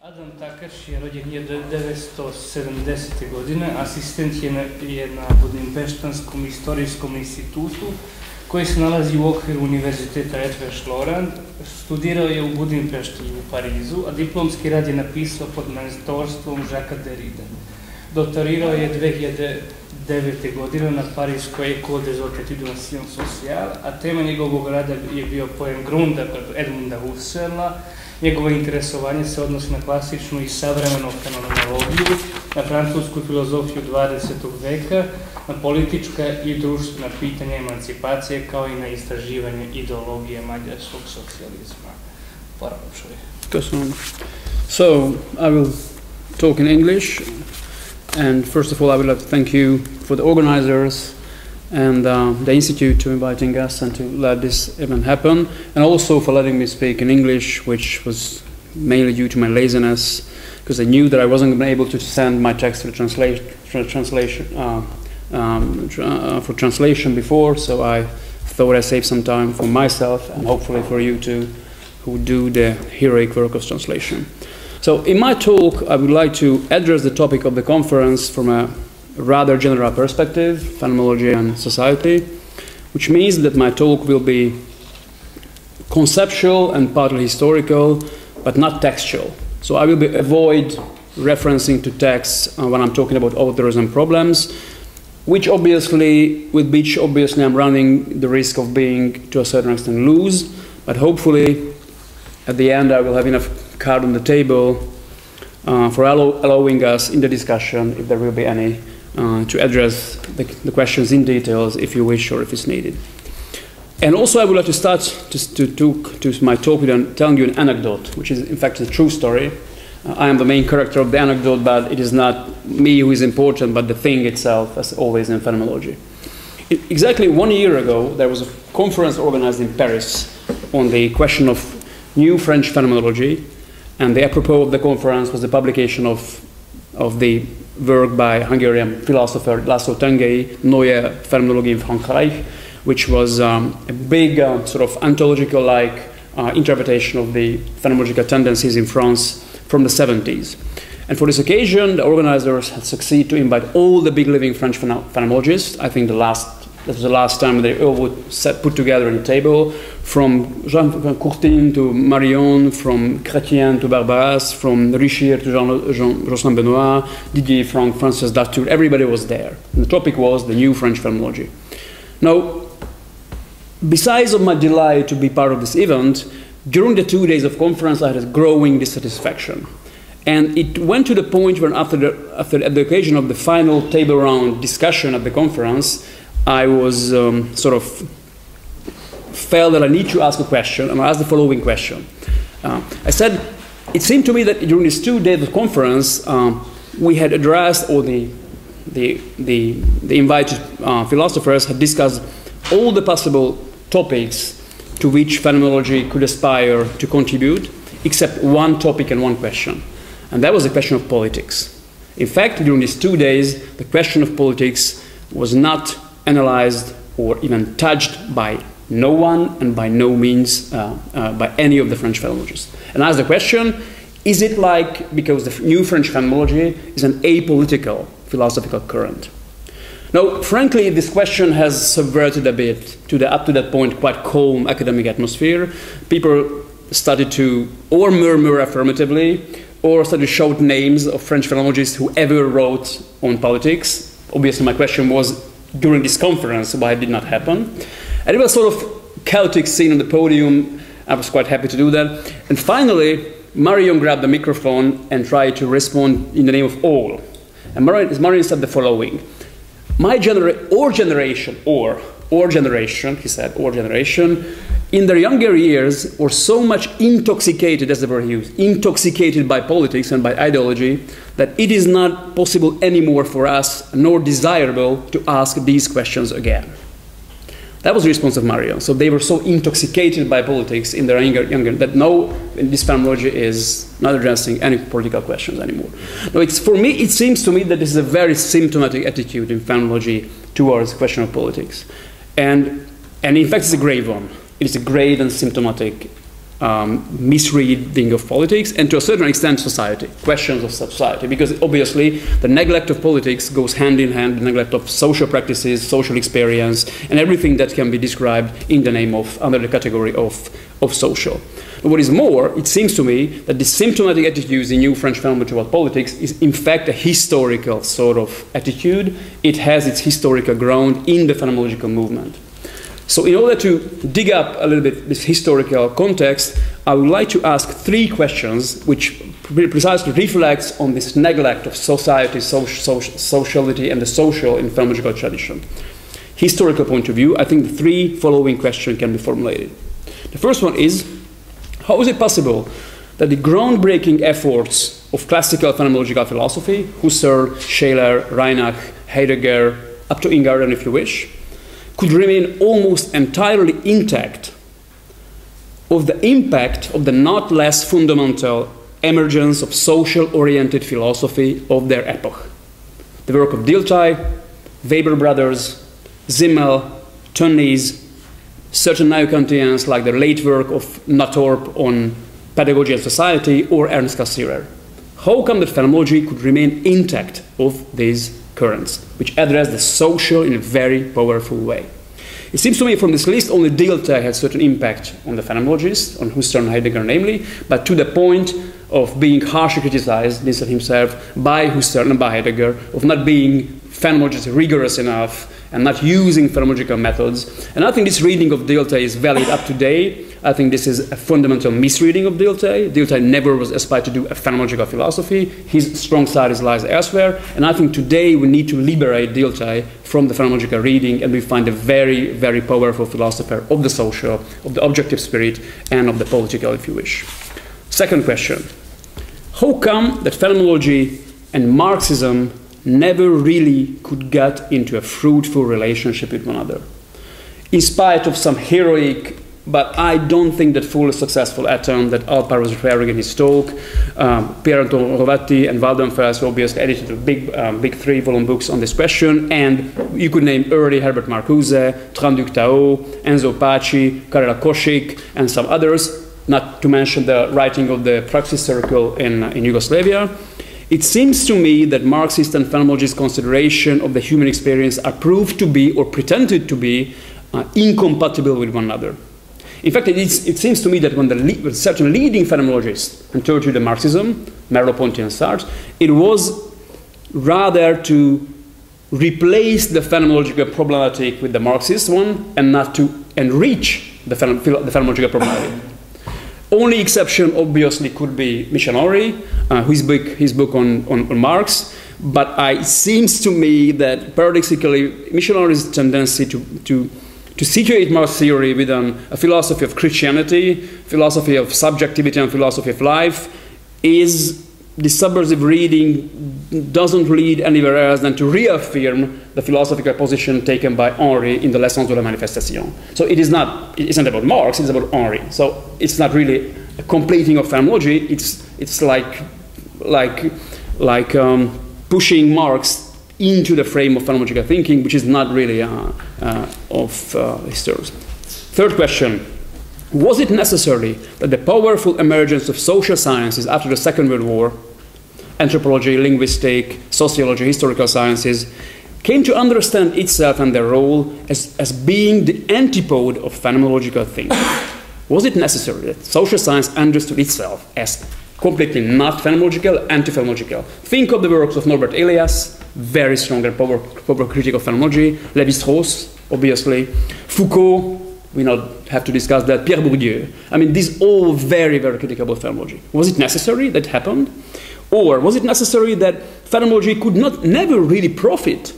Ádám Takács je rođen 1970. godine, asistent je na Budimpeštanskom istorijskom institutu koji se nalazi u okviru Univerziteta Eötvös-Loránd. Studirao je u Budimpešti i u Parizu, a diplomski rad je napisao pod mentorstvom Jacquesa Derrida. Doktorirao je 2009. godine na Parijskoj École des Hautes Études en Sciences Sociales, a tema njegovog rada je bio pojem Grunda kod Edmunda Husserla. Njegovo interesovanje se odnosi na klasičnu i savremenu fenomenologiju, na francusku filozofiju 20. veka, na politička i društvena pitanja emancipacije, kao i na istraživanje ideologije mađarskog socijalizma. So, I will talk in English, and first of all I would like to thank you for the organizers and the Institute to inviting us and to let this event happen, and also for letting me speak in English, which was mainly due to my laziness, because I knew that I wasn't able to send my text for translation before, so I thought I'd save some time for myself and hopefully for you too, who do the heroic work of translation. So in my talk I would like to address the topic of the conference from a rather general perspective, Fenomenología and society, which means that my talk will be conceptual and partly historical, but not textual. So I will avoid referencing to texts when I'm talking about authors and problems, with which obviously I'm running the risk of being, to a certain extent, loose, but hopefully at the end I will have enough card on the table for allowing us in the discussion, if there will be any, to address the questions in details if you wish or if it's needed. And also I would like to start to my talk with telling you an anecdote, which is in fact a true story. I am the main character of the anecdote, but it is not me who is important, but the thing itself, as always in phenomenology. Exactly 1 year ago, there was a conference organized in Paris on the question of new French phenomenology, and the apropos of the conference was the publication of the work by Hungarian philosopher László Tengely, Neue Fenomenologie in Frankreich, which was a big sort of ontological-like interpretation of the phenomenological tendencies in France from the 70s. And for this occasion, the organizers had succeeded to invite all the big living French phenomenologists. I think that was the last time they all would put together on a table, from Jean Courtine to Marion, from Chrétien to Barbaras, from Richir to Jocelyn Benoit, Didier Franck, Francis Latour. Everybody was there. And the topic was the new French phenomenology. Now, besides of my delight to be part of this event, during the 2 days of conference I had a growing dissatisfaction. And it went to the point where at the occasion of the final table round discussion at the conference, I was sort of felt that I need to ask a question, and I asked the following question. I said, it seemed to me that during these 2 days of conference, we had addressed, or the invited philosophers had discussed all the possible topics to which phenomenology could aspire to contribute, except one topic and one question. And that was the question of politics. In fact, during these 2 days, the question of politics was not analyzed or even touched by no one, and by no means by any of the French phenomenologists. And I asked the question, is it like, because the new French phenomenology is an apolitical philosophical current? Now, frankly, this question has subverted a bit to the, up to that point, quite calm academic atmosphere. People started to or murmur affirmatively, or started to shout names of French phenomenologists who ever wrote on politics. Obviously, my question was, during this conference, why it did not happen? And it was sort of chaotic scene on the podium. I was quite happy to do that. And finally, Marion grabbed the microphone and tried to respond in the name of all. And Marion said the following: generation, he said, in their younger years were so much intoxicated, as the word he used, intoxicated by politics and by ideology, that it is not possible anymore for us, nor desirable, to ask these questions again. That was the response of Marion. So they were so intoxicated by politics in their younger that no, this phenomenology is not addressing any political questions anymore. Now, for me, it seems to me that this is a very symptomatic attitude in phenomenology towards the question of politics. And in fact, it's a grave one. It is a grave and symptomatic misreading of politics, and to a certain extent society, questions of society, because obviously the neglect of politics goes hand in hand with the neglect of social practices, social experience, and everything that can be described in the name of, under the category of social. And what is more, it seems to me that the symptomatic attitudes in new French phenomenology about politics is in fact a historical sort of attitude. It has its historical ground in the phenomenological movement. So in order to dig up a little bit this historical context, I would like to ask three questions which precisely reflects on this neglect of society, sociality, and the social in phenomenological tradition. Historical point of view, I think the three following questions can be formulated. The first one is, how is it possible that the groundbreaking efforts of classical phenomenological philosophy, Husserl, Scheler, Reinach, Heidegger, up to Ingarden if you wish, could remain almost entirely intact of the impact of the not less fundamental emergence of social-oriented philosophy of their epoch? The work of Dilthey, Weber brothers, Simmel, Tönnies, certain neo-Kantians like the late work of Nathorp on pedagogy and society, or Ernst Cassirer. How come that phenomenology could remain intact of these currents, which address the social in a very powerful way? It seems to me from this list only Dilthey had certain impact on the phenomenologists, on Husserl and Heidegger namely, but to the point of being harshly criticized, Dilthey himself, by Husserl and by Heidegger, of not being phenomenologically rigorous enough and not using phenomenological methods. And I think this reading of Dilthey is valid up to date. I think this is a fundamental misreading of Dilthey. Dilthey never was aspired to do a phenomenological philosophy. His strong side lies elsewhere. And I think today we need to liberate Dilthey from the phenomenological reading, and we find a very, very powerful philosopher of the social, of the objective spirit, and of the political, if you wish. Second question. How come that phenomenology and Marxism never really could get into a fruitful relationship with one another? In spite of some heroic, but I don't think that fully successful attempt that Alpar was referring in his talk, Pierre-Antoine Rovetti and Waldenfels obviously edited big 3-volume books on this question, and you could name early Herbert Marcuse, Tran-Duc Tao, Enzo Paci, Karel Kosik, and some others, not to mention the writing of the Praxis Circle in Yugoslavia. It seems to me that Marxist and phenomenologist consideration of the human experience are proved to be, or pretended to be, incompatible with one another. In fact, it seems to me that when certain leading phenomenologists entered to the Marxism, Merleau-Ponty and Sartre, it was rather to replace the phenomenological problematic with the Marxist one, and not to enrich the phenomenological problematic. Only exception, obviously, could be Michel Henry, his book on Marx. But it seems to me that paradoxically, Michel Henry's tendency to situate Marx theory within a philosophy of Christianity, philosophy of subjectivity, and philosophy of life is the subversive reading doesn't lead anywhere else than to reaffirm the philosophical position taken by Henry in the Leçons de la Manifestation. So it isn't about Marx, it's about Henry. So it's not really a completing of phenomenology, it's like pushing Marx into the frame of phenomenological thinking, which is not really of historians. Third question. Was it necessary that the powerful emergence of social sciences after the Second World War, anthropology, linguistics, sociology, historical sciences, came to understand itself and their role as being the antipode of phenomenological thinking? Was it necessary that social science understood itself as completely not phenomenological, anti-phenomenological? Think of the works of Norbert Elias, very strong and powerful critic of phenomenology, Lévi-Strauss, obviously, Foucault, we not have to discuss that, Pierre Bourdieu. I mean, these all very, very critical about phenomenology. Was it necessary that happened? Or was it necessary that phenomenology could never really profit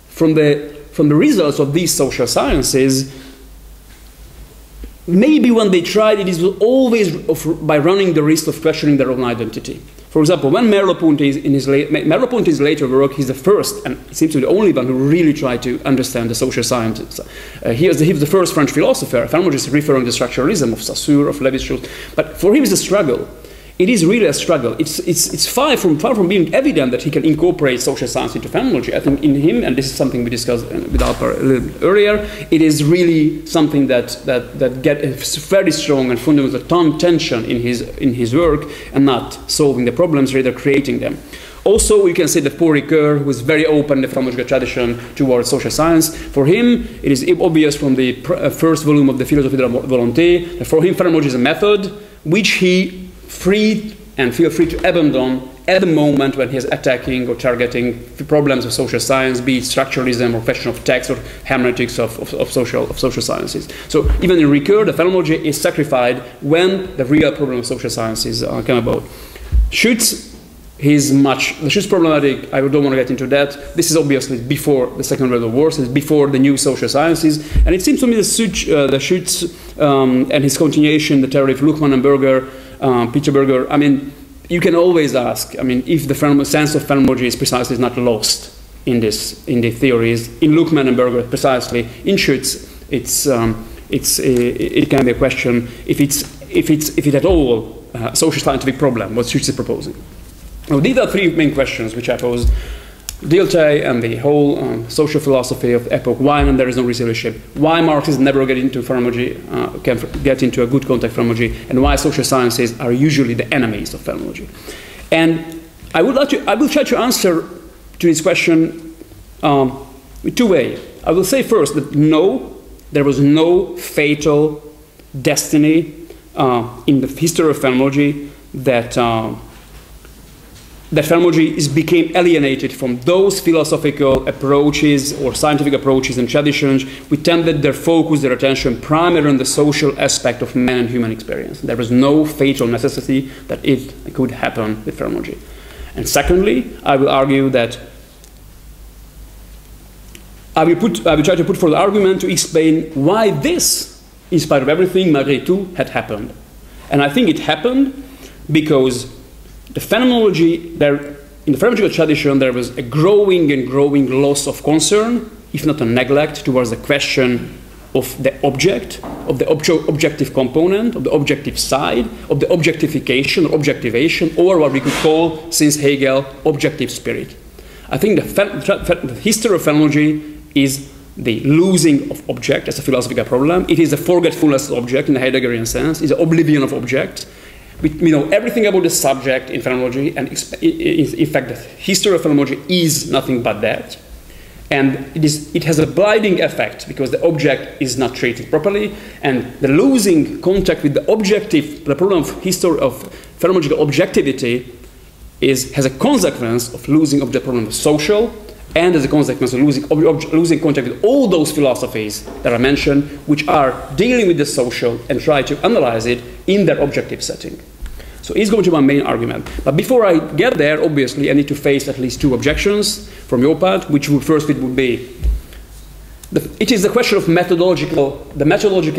from the results of these social sciences? Maybe when they tried, it is always by running the risk of questioning their own identity. For example, when Merleau-Ponty's later work, he's the first, and it seems to be the only one who really tried to understand the social sciences. He was the first French philosopher, phenomenologist referring to structuralism of Saussure, of Lévi-Strauss. But for him, it's a struggle. it is really a struggle. It's far from being evident that he can incorporate social science into phenomenology. I think in him, and this is something we discussed with Alpar a little bit earlier, it is really something that gets very strong and fundamental tension in his work, and not solving the problems, rather creating them. Also, you can say that Paul Ricoeur, who is very open in the phenomenological tradition towards social science, for him, it is obvious from the first volume of the Philosophie de la Volonté, that for him, phenomenology is a method which he free and feel free to abandon at the moment when he is attacking or targeting the problems of social science, be it structuralism or question of text or hermeneutics of social sciences. So even in Ricoeur, the phenomenology is sacrificed when the real problem of social sciences come about. Schütz, the Schütz problematic, I don't want to get into that. This is obviously before the Second World War, so it's before the new social sciences. And it seems to me that Schütz and his continuation, the theory of Luhmann and Berger, Peter Berger, I mean, you can always ask, I mean, if the sense of phenomenology is precisely not lost in the theories, in Luhmann and Berger precisely, in Schütz, it can be a question if it at all a social scientific problem, what Schütz is proposing. Now, these are three main questions which I posed. Dilthey and the whole social philosophy of epoch, why there is no receivership, why Marxists never get into phenomenology, can get into a good contact phenomenology, and why social sciences are usually the enemies of phenomenology. And I will try to answer to this question with two ways. I will say first that no, there was no fatal destiny in the history of phenomenology that phenomenology became alienated from those philosophical approaches or scientific approaches and traditions which tended their focus, their attention primarily on the social aspect of man and human experience. There was no fatal necessity that it could happen with phenomenology. And secondly, I will argue that I will try to put forward the argument to explain why this, in spite of everything, malgré tout, had happened. And I think it happened because in the phenomenological tradition, there was a growing and growing loss of concern, if not a neglect, towards the question of the object, of the objective component, of the objective side, of the objectification or objectivation, or what we could call, since Hegel, objective spirit. I think the history of phenomenology is the losing of object as a philosophical problem. It is the forgetfulness of object in the Heideggerian sense, it's the oblivion of object. We know everything about the subject in phenomenology, and in fact, the history of phenomenology is nothing but that. And it has a blinding effect because the object is not treated properly, and the losing contact with the objective, the problem of history of phenomenological objectivity has a consequence of losing of the problem of social, and as a consequence of losing contact with all those philosophies that I mentioned, which are dealing with the social and try to analyze it in their objective setting. So it's going to be my main argument. But before I get there, obviously, I need to face at least two objections from your part, which first would be, it is the question of the methodological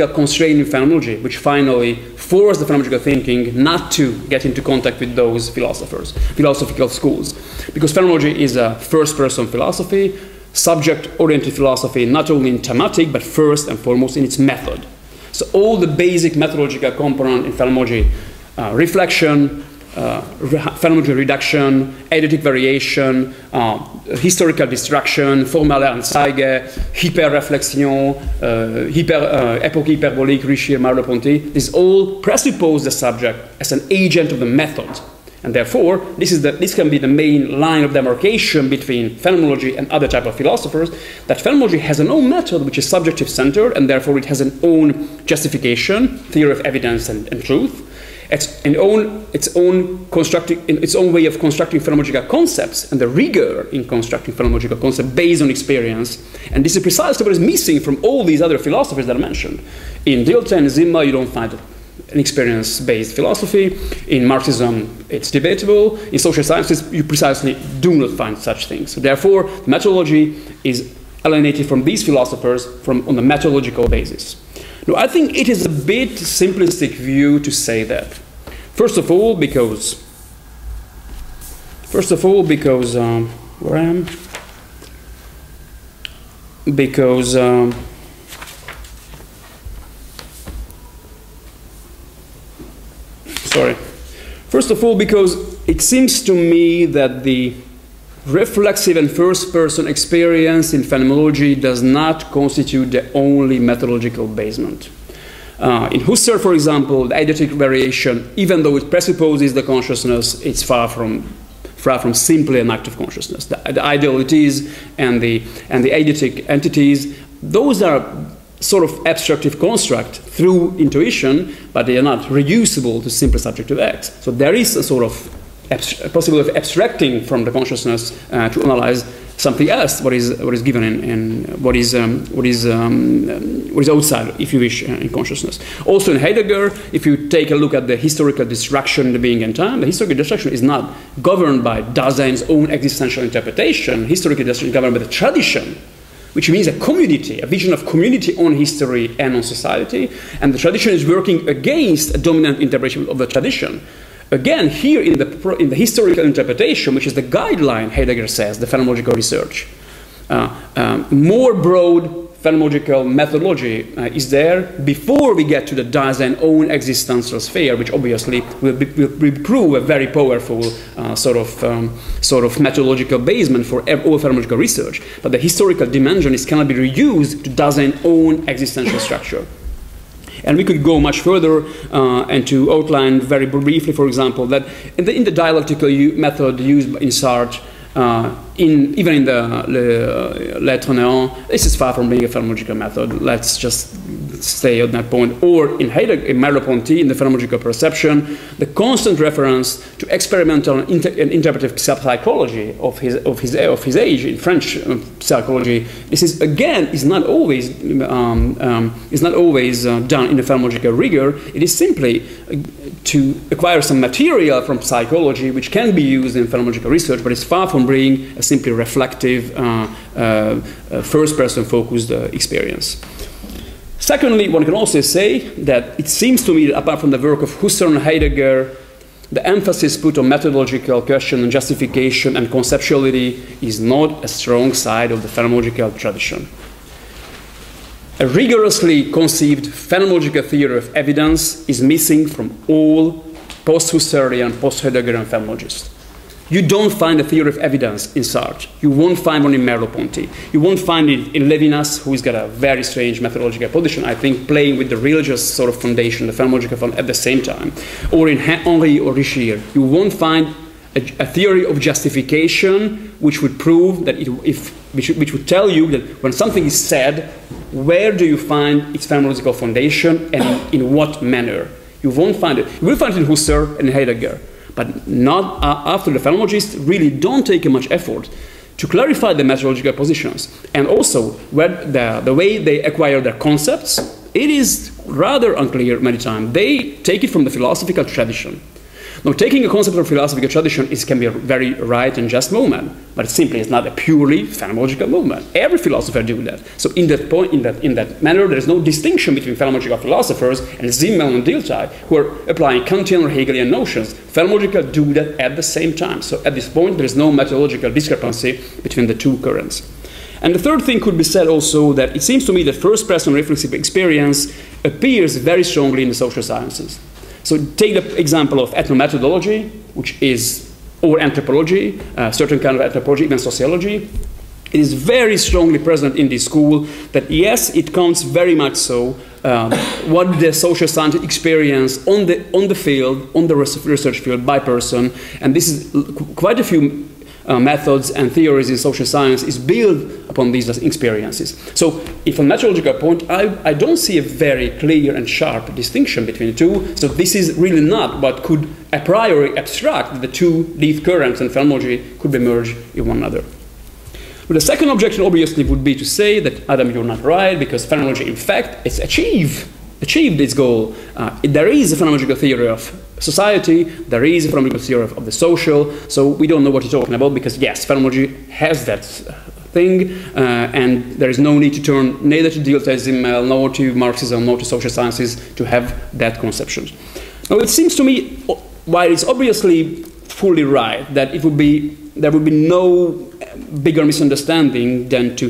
constraint in phenomenology, which finally forced the phenomenological thinking not to get into contact with those philosophical schools. Because phenomenology is a first-person philosophy, subject-oriented philosophy, not only in thematic, but first and foremost in its method. So all the basic methodological component in phenomenology, reflection, phenomenological reduction, eidetic variation, historical destruction, formale Anzeige, hyperreflexion, epoch hyperbolique, Richir, Merleau-Ponty, this all presuppose the subject as an agent of the method. And therefore, this can be the main line of demarcation between phenomenology and other type of philosophers, that phenomenology has an own method which is subjective-centered, and therefore it has an own justification, theory of evidence and truth, its own way of constructing phenomenological concepts, and the rigor in constructing phenomenological concepts based on experience. And this is precisely what is missing from all these other philosophers that I mentioned. In Dilthey and Zimmer, you don't find an experience-based philosophy. In Marxism, it's debatable. In social sciences, you precisely do not find such things. So therefore, the methodology is alienated from these philosophers on a methodological basis. Now, I think it is a bit simplistic view to say that. First of all, because where I am? Because First of all, because it seems to me that the reflexive and first-person experience in phenomenology does not constitute the only methodological basement. In Husserl, for example, the eidetic variation, even though it presupposes the consciousness, it's far from simply an act of consciousness. The idealities and the eidetic entities, those are sort of abstractive construct through intuition, but they are not reducible to simple subjective acts. So there is a sort of possibility of abstracting from the consciousness to analyze something else, what is given in what is outside, if you wish, in consciousness. Also in Heidegger, if you take a look at the historical destruction in the being and time, the historical destruction is not governed by Dasein's own existential interpretation. Historical destruction is governed by the tradition, which means a community, a vision of community on history and on society, and the tradition is working against a dominant interpretation of the tradition. Again, here in the historical interpretation, which is the guideline, Heidegger says, the phenomenological research, more broad phenomenological methodology is there before we get to the Dasein own existential sphere, which obviously will prove a very powerful sort of methodological basement for all phenomenological research. But the historical dimension cannot be reduced to Dasein own existential structure. And we could go much further and to outline very briefly, for example, that in the dialectical method used in Sartre, even in the L'être néant, this is far from being a phenomenological method. Let's just stay on that point. Or in Heidegger, in Merleau-Ponty, in the phenomenological perception, the constant reference to experimental and interpretive psychology of his age in French psychology. This is again is not always done in a phenomenological rigor. It is simply to acquire some material from psychology which can be used in phenomenological research, but it's far from being a simply reflective, first-person focused experience. Secondly, one can also say that it seems to me that apart from the work of Husserl and Heidegger, the emphasis put on methodological question and justification and conceptuality is not a strong side of the phenomenological tradition. A rigorously conceived phenomenological theory of evidence is missing from all post-Husserlian, post-Heideggerian phenomenologists. You don't find a theory of evidence in Sartre. You won't find one in Merleau-Ponty. You won't find it in Levinas, who's got a very strange methodological position, I think, playing with the religious sort of foundation, the phenomenological foundation, at the same time. Or in Henri or Richir. You won't find a theory of justification which would prove that which would tell you that when something is said, where do you find its phenomenological foundation and in what manner? You won't find it. You will find it in Husserl and Heidegger. But not after the phenomenologists really don't take much effort to clarify the methodological positions. And also, the way they acquire their concepts, it is rather unclear many times. They take it from the philosophical tradition. Now, taking a concept of philosophical tradition can be a very right and just movement, but it simply is not a purely phenomenological movement. Every philosopher do that. So in that manner, there is no distinction between phenomenological philosophers and Zimmel and Dilthey, who are applying Kantian or Hegelian notions. Phenomenological do that at the same time. So at this point, there is no methodological discrepancy between the two currents. And the third thing could be said also that it seems to me that first-person reflexive experience appears very strongly in the social sciences. So take the example of ethnomethodology, or anthropology, certain kind of anthropology, even sociology. It is very strongly present in this school that yes, it counts very much so what the social science experience on the field, on the research field by person, and this is quite a few methods and theories in social science is built upon these experiences. So, from a methodological point, I don't see a very clear and sharp distinction between the two. So this is really not what could a priori abstract the two lead currents and phenomenology could be merged in one another. But the second objection obviously would be to say that, Adam, you're not right, because phenomenology, in fact, it's achieved its goal. There is a phenomenological theory of society, there is a phenomenological theory of the social, so we don't know what you're talking about, because yes, phenomenology has that thing, and there is no need to turn neither to Dilthey, nor to Marxism, nor to social sciences to have that conception. Now it seems to me, while it's obviously fully right, that there would be no bigger misunderstanding than to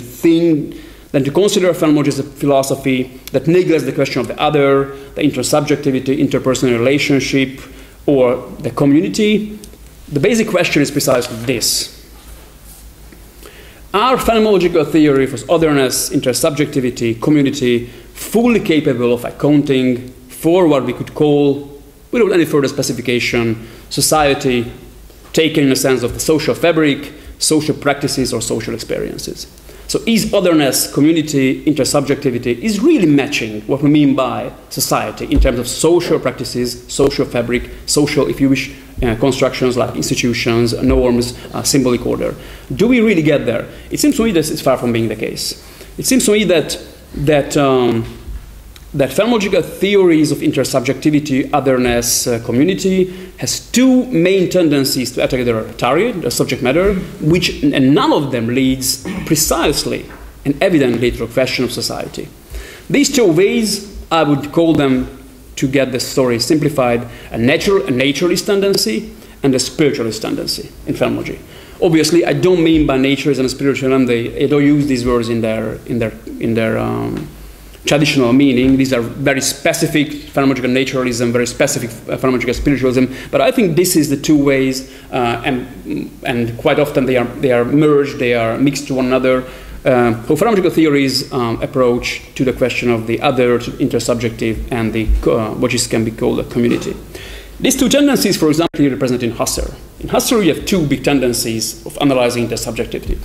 consider phenomenology as a philosophy that neglects the question of the other, the intersubjectivity, interpersonal relationship, or the community, the basic question is precisely this. Are phenomenological theories of otherness, intersubjectivity, community fully capable of accounting for what we could call, without any further specification, society, taken in the sense of the social fabric, social practices, or social experiences? So is otherness, community, intersubjectivity is really matching what we mean by society in terms of social practices, social fabric, social, if you wish, constructions like institutions, norms, symbolic order. Do we really get there? It seems to me that it's far from being the case. It seems to me that phenomenological theories of intersubjectivity, otherness, community has two main tendencies to attack their target, the subject matter, and none of them leads precisely and evidently to a question of society. These two ways, I would call them, to get the story simplified, a naturalist tendency and a spiritualist tendency in phenomenology. Obviously, I don't mean by naturalism and spiritualism, they don't use these words in their traditional meaning. These are very specific phenomenological naturalism, very specific phenomenological spiritualism. But I think this is the two ways, and quite often they are merged, they are mixed to one another. How phenomenological theories approach to the question of the other, intersubjective, and the what can be called a community. These two tendencies, for example, are represented in Husserl. In Husserl, you have two big tendencies of analyzing intersubjectivity.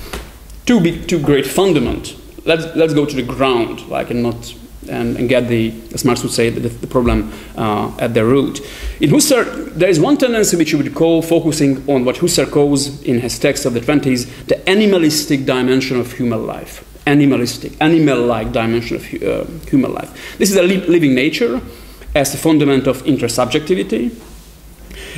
Two great fundament. Let's go to the ground, like, and get the, as Marx would say, the problem at the root. In Husserl, there is one tendency which you would call, focusing on what Husserl calls in his text of the 20s, the animalistic dimension of human life. Animal-like dimension of human life. This is a living nature as the fundament of intersubjectivity.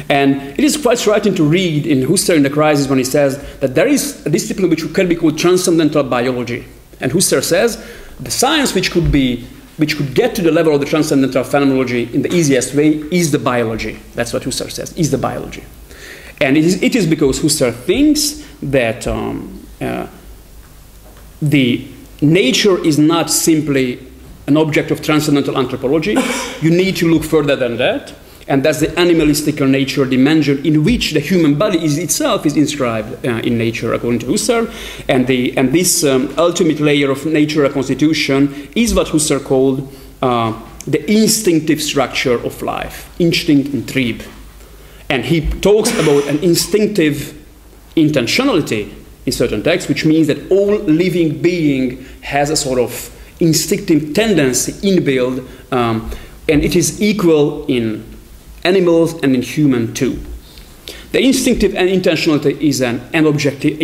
And it is quite striking to read in Husserl in the Crisis when he says that there is a discipline which can be called transcendental biology. And Husserl says the science which could get to the level of the transcendental phenomenology in the easiest way is the biology. That's what Husserl says, is the biology. And it is because Husserl thinks that the nature is not simply an object of transcendental anthropology. You need to look further than that. And that's the animalistic nature dimension in which the human body itself is inscribed in nature, according to Husserl. And this ultimate layer of nature constitution is what Husserl called the instinctive structure of life, Instinct und Trieb. And he talks about an instinctive intentionality in certain texts, which means that all living being has a sort of instinctive tendency inbuilt, and it is equal in animals and in human too. The instinctive and intentionality is not objective.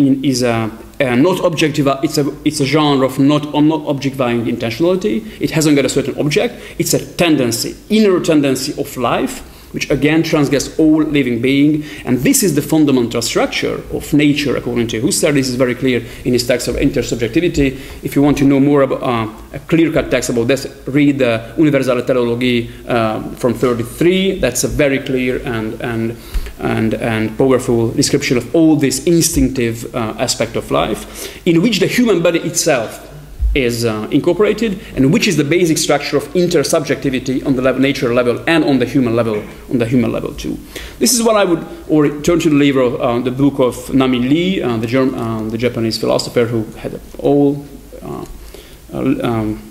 It's a genre of not objectifying intentionality. It hasn't got a certain object. It's a tendency, inner tendency of life, which again transgress all living being. And this is the fundamental structure of nature, according to Husserl. This is very clear in his text of intersubjectivity. If you want to know more about a clear-cut text about this, read the Universale Teleologie from 1933. That's a very clear and powerful description of all this instinctive aspect of life, in which the human body itself is incorporated, and which is the basic structure of intersubjectivity on the nature level and on the human level too. This is what I would, or turn to the book of Nami Lee, the Japanese philosopher who had an old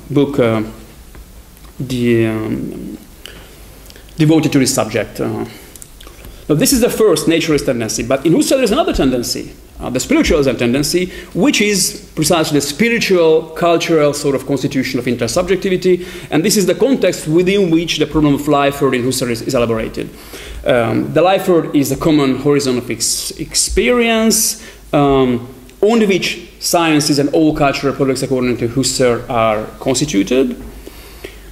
book devoted to this subject. Now, this is the first naturalist tendency, but in Husserl there is another tendency, the spiritualism tendency, which is precisely the spiritual, cultural sort of constitution of intersubjectivity, and this is the context within which the problem of life in Husserl is elaborated. The life is a common horizon of experience, on which sciences and all cultural products, according to Husserl, are constituted.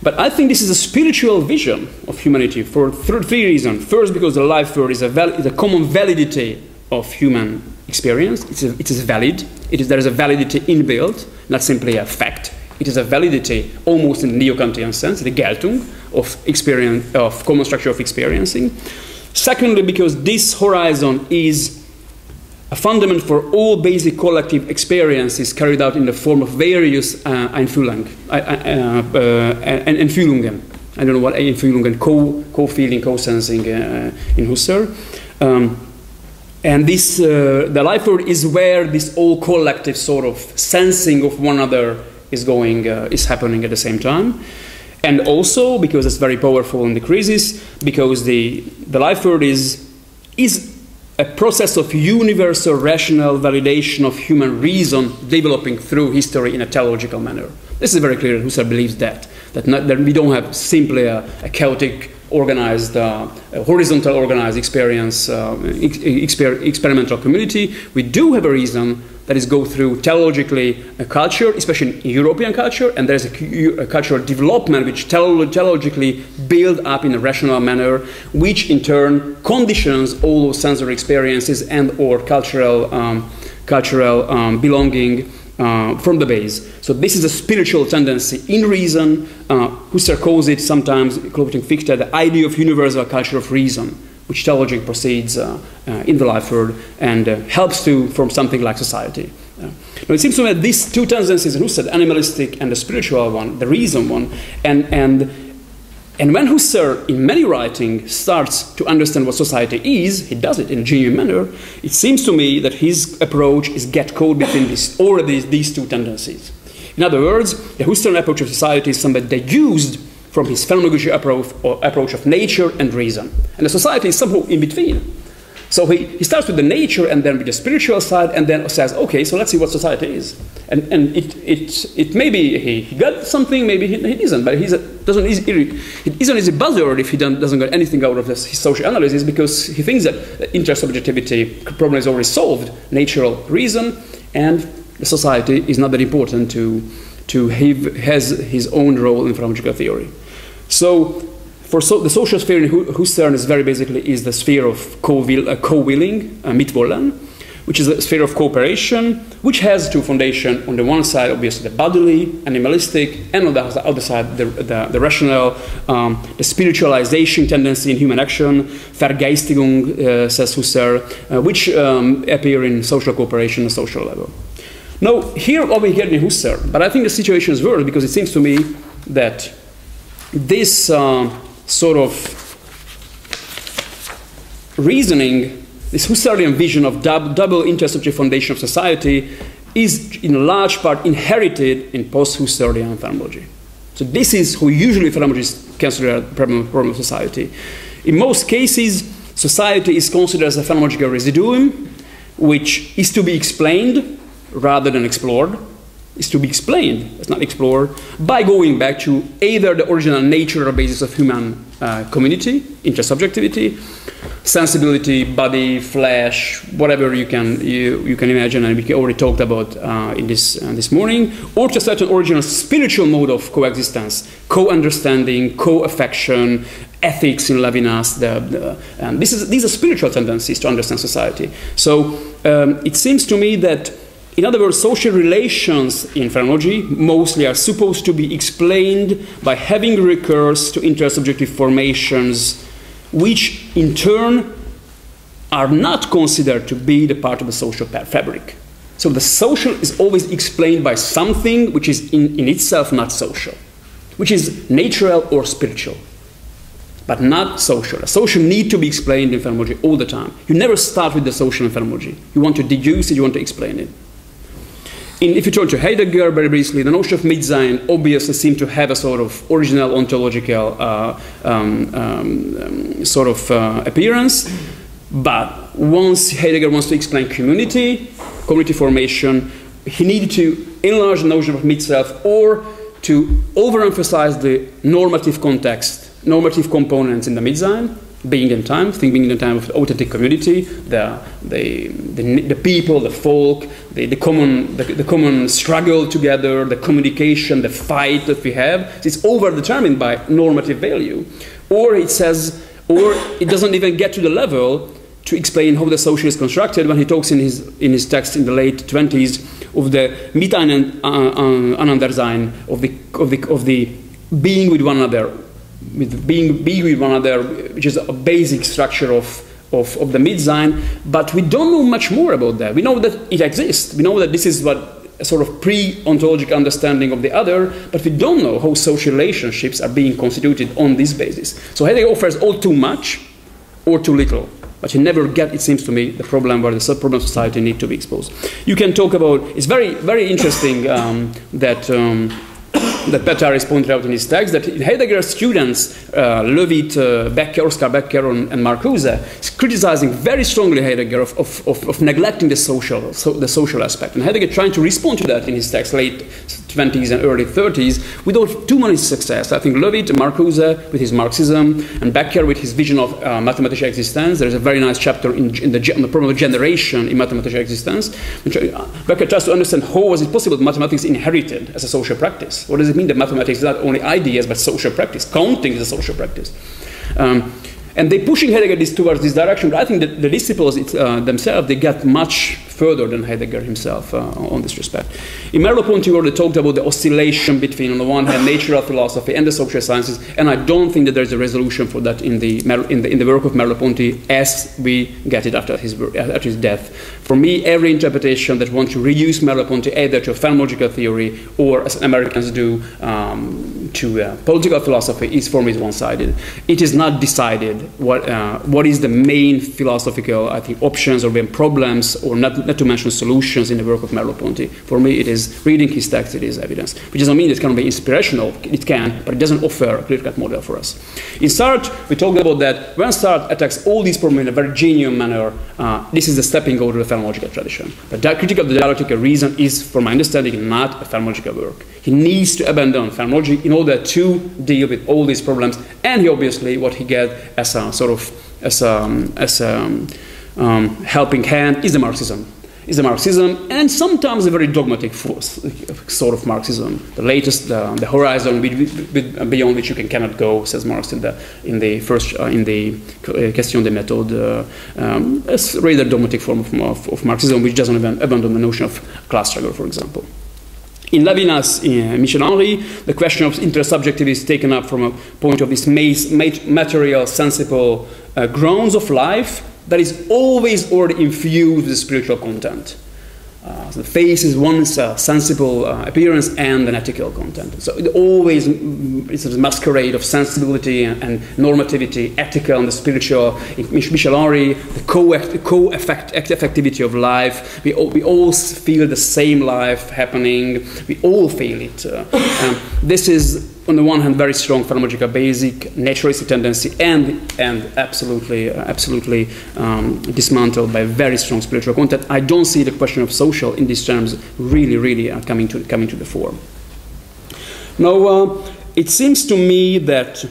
But I think this is a spiritual vision of humanity for three reasons. First, because the life word is a common validity of human experience. It is valid. There is a validity inbuilt, not simply a fact. It is a validity almost in the neo-Kantian sense, the Geltung of experience, of common structure of experiencing. Secondly, because this horizon is a fundament for all basic collective experiences carried out in the form of various Einfühlungen. I don't know what Einfühlung and co-feeling, co-sensing in Husserl. And this, the life word is where this all collective sort of sensing of one another is happening at the same time. And also, because it's very powerful in the crisis, because the life word is a process of universal rational validation of human reason developing through history in a teleological manner. This is very clear that Husserl believes that we don't have simply a chaotic, organized, horizontal organized experience, experimental community. We do have a reason that is go through teleologically a culture, especially in European culture, and there's a cultural development which teleologically build up in a rational manner, which in turn conditions all those sensory experiences and or cultural belonging from the base. So this is a spiritual tendency in reason. Husserl calls it sometimes, quoting Fichte, the idea of universal culture of reason, which teleology proceeds in the life word and helps to form something like society. Now it seems to me that these two tendencies in Husserl, the animalistic and the spiritual one, the reason one, and when Husserl, in many writing, starts to understand what society is, he does it in a genuine manner. It seems to me that his approach is get caught between these two tendencies. In other words, the Husserlian approach of society is something that used from his phenomenological approach of nature and reason. And the society is somehow in between. So he starts with the nature and then with the spiritual side and then says, okay, so let's see what society is. And it may be he got something, maybe he doesn't, but it isn't easy buzzword if he doesn't get anything out of his social analysis, because he thinks that intersubjectivity problem is already solved, natural reason, and the society is not that important to has his own role in phenomenological theory. So, the social sphere in Husserl is very basically the sphere of co-willing, mitwollen, which is a sphere of cooperation, which has two foundations. On the one side, obviously, the bodily, animalistic, and on the other side, the rational, the spiritualization tendency in human action, Vergeistigung, says Husserl, which appear in social cooperation and social level. Now, here over here in Husserl, but I think the situation is worse because it seems to me that this sort of reasoning, this Husserlian vision of double intersubjective foundation of society is in large part inherited in post-Husserlian phenomenology. So this is who usually phenomenologists consider a problem of society. In most cases, society is considered as a phenomenological residuum, which is to be explained rather than explored. Is to be explained, it's not explored, by going back to either the original nature or basis of human community, intersubjectivity, sensibility, body, flesh, whatever you can imagine, and we already talked about in this morning, or to a certain original spiritual mode of coexistence, co-understanding, co-affection, ethics in Levinas. These are spiritual tendencies to understand society. So it seems to me that, in other words, social relations in phenomenology mostly are supposed to be explained by having recourse to intersubjective formations, which in turn are not considered to be the part of the social fabric. So the social is always explained by something which is in itself not social, which is natural or spiritual, but not social. The social need to be explained in phenomenology all the time. You never start with the social in phenomenology. You want to deduce it, you want to explain it. If you turn to Heidegger very briefly, the notion of Mitsein obviously seems to have a sort of original ontological appearance. But once Heidegger wants to explain community formation, he needed to enlarge the notion of Mitself or to overemphasize the normative context, normative components in the Mitsein. Being in time, thinking in the time of the authentic community, the people, the folk, the common struggle together, the communication, the fight that we have. It's over-determined by normative value. Or it says, or it doesn't even get to the level to explain how the social is constructed when he talks in his text in the late 20s of the Miteinander-Sein, of the being with one another. With being with one another, which is a basic structure of the Mitsein, but we don't know much more about that. We know that it exists. We know that this is what a sort of pre-ontological understanding of the other, but we don't know how social relationships are being constituted on this basis. So Heidegger offers all too much or too little, but you never get, it seems to me, the problem where the sub-problem of society need to be exposed. You can talk about, it's very, very interesting that Petar pointed out in his text, that Heidegger's students, Löwit, Becker, Oskar Becker, and Marcuse, is criticizing very strongly Heidegger of neglecting the social aspect. And Heidegger trying to respond to that in his text, late 20s and early 30s, without too much success. I think Löwit, Marcuse, with his Marxism, and Becker with his vision of mathematische Existenz. There's a very nice chapter on the problem of generation in mathematische Existenz. Becker tries to understand how was it possible that mathematics inherited as a social practice. What does it mean that mathematics is not only ideas but social practice? Counting is a social practice. And they're pushing Heidegger towards this direction, but I think that the disciples themselves, they get much further than Heidegger himself on this respect. In Merleau-Ponty, they talked about the oscillation between, on the one hand, natural philosophy and the social sciences, and I don't think that there's a resolution for that in the work of Merleau-Ponty as we get it after his death. For me, every interpretation that wants to reduce Merleau-Ponty either to a phenomenological theory or, as Americans do, to political philosophy is for me one-sided. It is not decided what is the main philosophical, I think, options or problems, or not to mention solutions in the work of Merleau-Ponty. For me, it is reading his text, it is evidence. Which doesn't mean it can be inspirational, it can, but it doesn't offer a clear-cut model for us. In Sartre, we talked about that when Sartre attacks all these problems in a very genuine manner, this is the stepping over to the phenomenological tradition. But that critique of the dialectical reason is, for my understanding, not a phenomenological work. He needs to abandon phenomenology in order to deal with all these problems, and he obviously, what he gets as a sort of helping hand is the Marxism. And sometimes a very dogmatic sort of Marxism. The latest, the horizon beyond which you cannot go, says Marx in the Question des Méthodes. It's a rather dogmatic form of Marxism, which doesn't abandon the notion of class struggle, for example. In Levinas, in Michel Henry, the question of intersubjectivity is taken up from a point of this material, sensible grounds of life that is always already infused with spiritual content. So the face is one's sensible appearance and an ethical content. So it always is a masquerade of sensibility and normativity, ethical and the spiritual. In Michel Henry, the co-affectivity of life. We all feel the same life happening. We all feel it. This is, on the one hand, very strong phenomenological basic, naturalistic tendency, and absolutely dismantled by very strong spiritual content. I don't see the question of social in these terms really coming to the fore. Now, it seems to me that,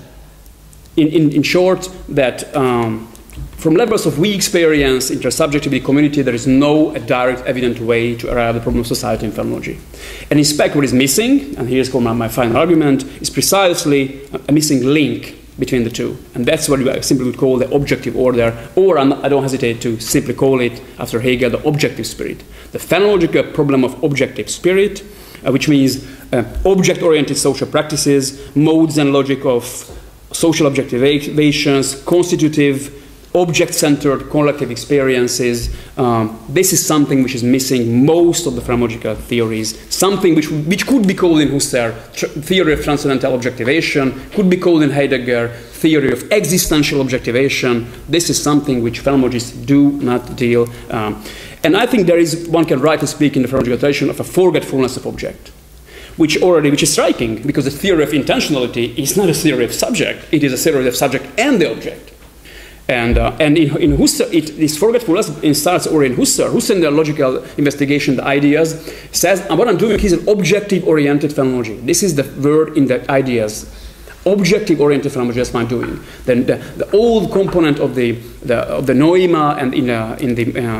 in short, that from levels of we experience intersubjectivity community, there is no direct, evident way to arrive at the problem of society in phenomenology. And in fact, what is missing, and here's my final argument, is precisely a missing link between the two. And that's what I simply would call the objective order, or I don't hesitate to simply call it, after Hegel, the objective spirit. The phenomenological problem of objective spirit, which means object-oriented social practices, modes and logic of social objectivations, constitutive, object-centered collective experiences. This is something which is missing most of the phenomenological theories, something which could be called in Husserl theory of transcendental objectivation, could be called in Heidegger theory of existential objectivation. This is something which phenomenologists do not deal. And I think one can rightly speak in the phenomenological tradition of a forgetfulness of object, which is striking, because the theory of intentionality is not a theory of subject, it is a theory of subject and the object. And in Husserl, this forgetfulness starts already in Husserl. Husserl, in the logical investigation, the ideas, says, what I'm doing is an objective-oriented phenomenology. This is the word in the ideas. Objective-oriented phenomenology, that's what I'm doing. Then the old component of the noema and in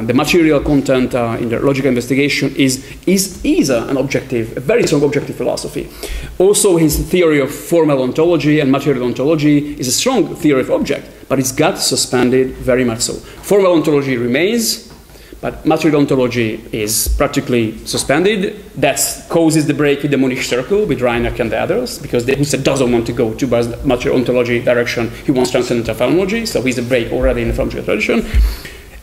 the material content in the logical investigation is an objective, a very strong objective philosophy. Also, his theory of formal ontology and material ontology is a strong theory of object, but it's got suspended very much so. Formal ontology remains, but material ontology is practically suspended. That causes the break with the monist circle, with Reinach and the others, because Husserl doesn't want to go to the material ontology direction. He wants transcendental phenomenology, so he's a break already in the phenomenological tradition.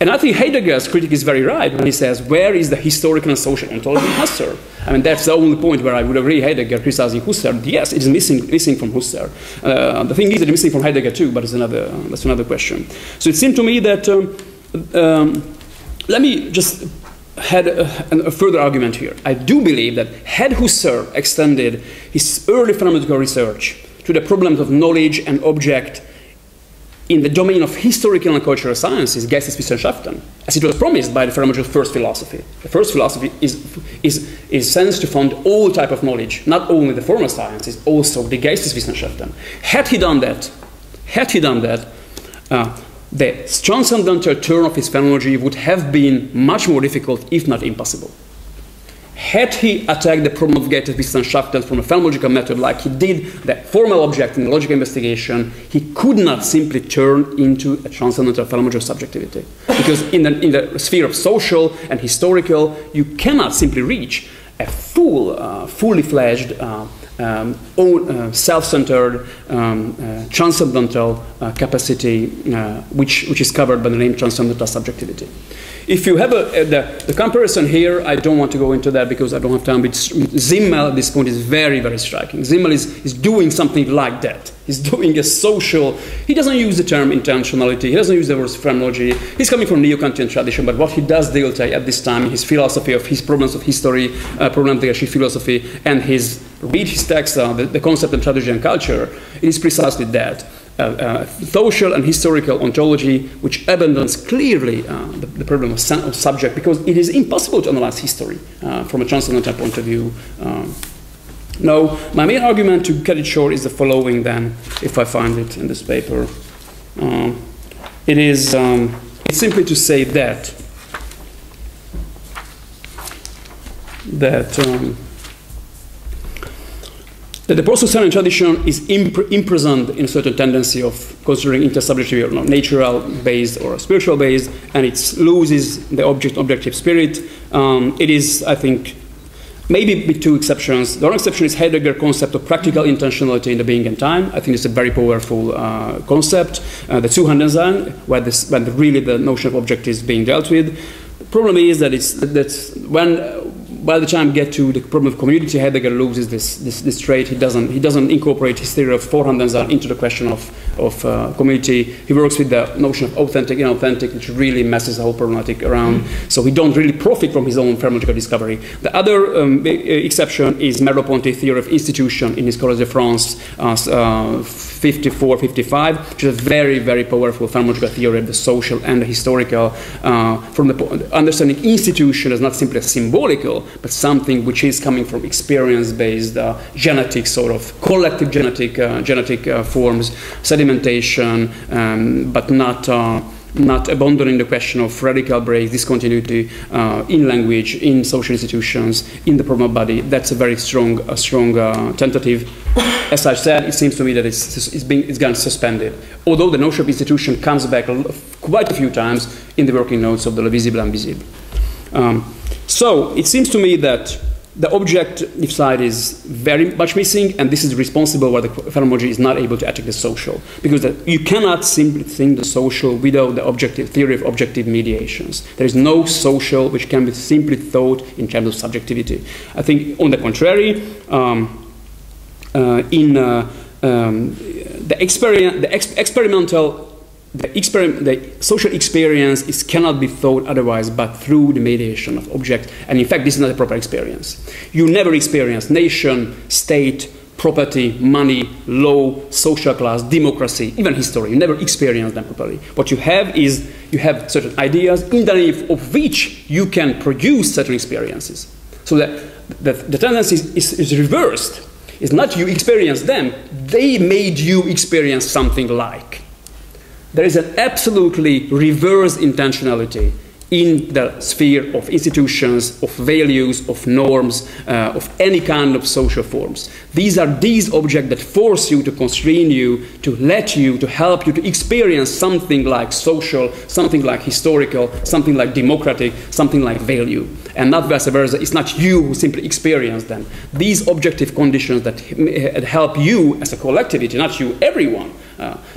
And I think Heidegger's critic is very right when he says, where is the historical and social ontology in Husserl? I mean, that's the only point where I would agree Heidegger criticizing Husserl. Yes, it is missing from Husserl. The thing is that it's missing from Heidegger too, but that's another question. So it seemed to me that, let me just add a further argument here. I do believe that had Husserl extended his early phenomenological research to the problems of knowledge and object in the domain of historical and cultural sciences, Geisteswissenschaften, as it was promised by the phenomenological first philosophy. The first philosophy is sent to found all type of knowledge, not only the formal sciences, also the Geisteswissenschaften. Had he done that, the transcendental turn of his phenomenology would have been much more difficult, if not impossible. Had he attacked the problem of Geisteswissenschaften from a phenomenological method like he did the formal object in the logical investigation, he could not simply turn into a transcendental phenomenological subjectivity. Because in the sphere of social and historical, you cannot simply reach a fully fledged, self-centered, transcendental capacity, which is covered by the name transcendental subjectivity. If you have the comparison here, I don't want to go into that because I don't have time, but Simmel at this point is very, very striking. Simmel is doing something like that. He's doing a social, he doesn't use the term intentionality, he doesn't use the word phenomenology, he's coming from neo-Kantian tradition, but what he does deal at this time in his philosophy of his problems of history, problematic philosophy, and read his text, the concept of strategy and culture, it is precisely that. Social and historical ontology, which abandons clearly the problem of subject, because it is impossible to analyze history from a transcendental point of view. No, my main argument, to cut it short, is the following then, if I find it in this paper. It's simply to say that the post-Husserlian tradition is imprisoned in a certain tendency of considering intersubjectivity or natural-based or spiritual-based, and it loses the objective spirit. It is, I think, maybe with two exceptions. The one exception is Heidegger's concept of practical intentionality in the being and time. I think it's a very powerful concept. The Zuhandensein, where really the notion of object is being dealt with. The problem is that by the time you get to the problem of community, Heidegger loses this trait. He doesn't incorporate his theory of Vorhandensein into the question of community. He works with the notion of authentic, inauthentic, which really messes the whole problematic around. So he don't really profit from his own phenomenological discovery. The other exception is Merleau-Ponty's theory of institution in his Collège de France 54-55, which is a very, very powerful phenomenological theory of the social and the historical, from the understanding institution as not simply a symbolical, but something which is coming from experience-based genetic sort of collective genetic forms, sedimentation, but not abandoning the question of radical break, discontinuity in language, in social institutions, in the problem of body. That's a very strong tentative. As I said, it seems to me that it's gotten suspended. Although the notion of institution comes back quite a few times in the working notes of the Le Visible and Visible. So it seems to me that the objective side is very much missing, and this is responsible why the phenomenology is not able to attack the social. Because you cannot simply think the social without the objective theory of objective mediations. There is no social which can be simply thought in terms of subjectivity. I think, on the contrary, the social experience cannot be thought otherwise but through the mediation of object, and in fact this is not a proper experience. You never experience nation, state, property, money, law, social class, democracy, even history. You never experience them properly. What you have is you have certain ideas in the name of which you can produce certain experiences. So that the tendency is reversed. It's not you experience them, they made you experience something like. There is an absolutely reverse intentionality in the sphere of institutions, of values, of norms, of any kind of social forms. These are these objects that force you, to constrain you, to let you, to help you to experience something like social, something like historical, something like democratic, something like value. And not vice versa. It's not you who simply experience them. These objective conditions that help you as a collectivity, not you, everyone,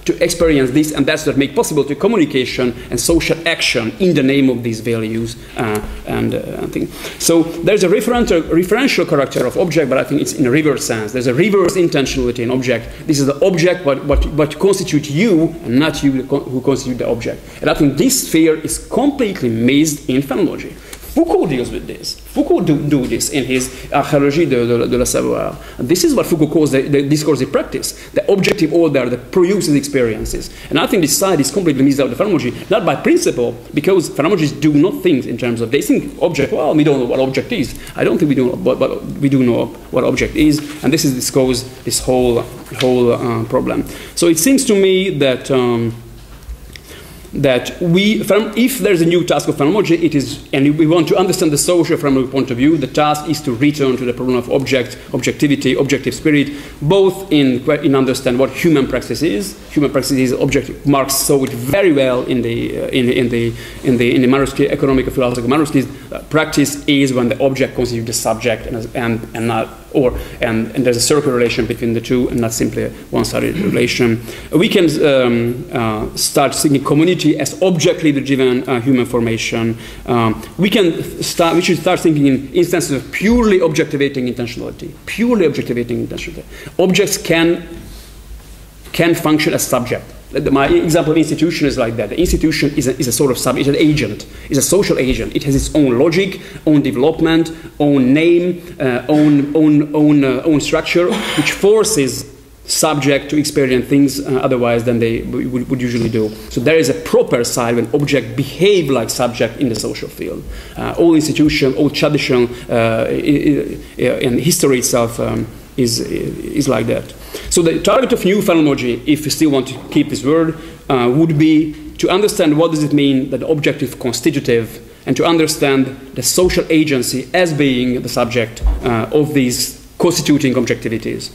to experience this, and that's what makes possible to communication and social action in the name of these values and things. So there's a referential character of object, but I think it's in a reverse sense. There's a reverse intentionality in object. This is the object, what constitutes you, and not you who constitute the object. And I think this sphere is completely missed in phenomenology. Foucault deals with this. Foucault do this in his Archéologie de la savoir. And this is what Foucault calls the discursive practice, the objective order that produces experiences. And I think this side is completely missed out of phenomenology, not by principle, because phenomenologists do not think in terms of, they think object, well, we don't know what object is. I don't think we do, but we do know what object is, and this causes this whole problem. So it seems to me that if there's a new task of phenomenology, it is, and we want to understand the social phenomenological point of view, the task is to return to the problem of objectivity, objective spirit, both in understand what human praxis is. Human praxis is objective. Marx saw it very well in the manuscript, economic and philosophical manuscripts. Practice is when the object constitutes the subject and there's a circular relation between the two, and not simply a one-sided relation. We can start thinking community as objectively driven human formation. We should start thinking in instances of purely objectivating intentionality. Purely objectivating intentionality. Objects can function as subject. My example of institution is like that. The institution is a sort of it's an agent. It's a social agent. It has its own logic, own development, own name, own structure, which forces subject to experience things otherwise than they would usually do. So there is a proper side when objects behave like subject in the social field. All institution, all tradition, and history itself is like that. So the target of new phenomenology, if we still want to keep this word, would be to understand what does it mean that the object is constitutive, and to understand the social agency as being the subject of these constituting objectivities.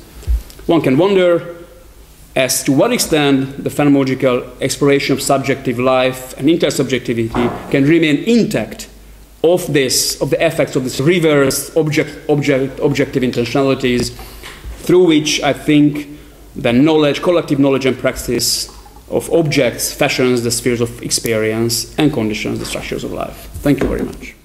One can wonder as to what extent the phenomenological exploration of subjective life and intersubjectivity can remain intact of the effects of this reverse objective intentionalities, through which I think the knowledge, collective knowledge and practice of objects fashions the spheres of experience and conditions the structures of life. Thank you very much.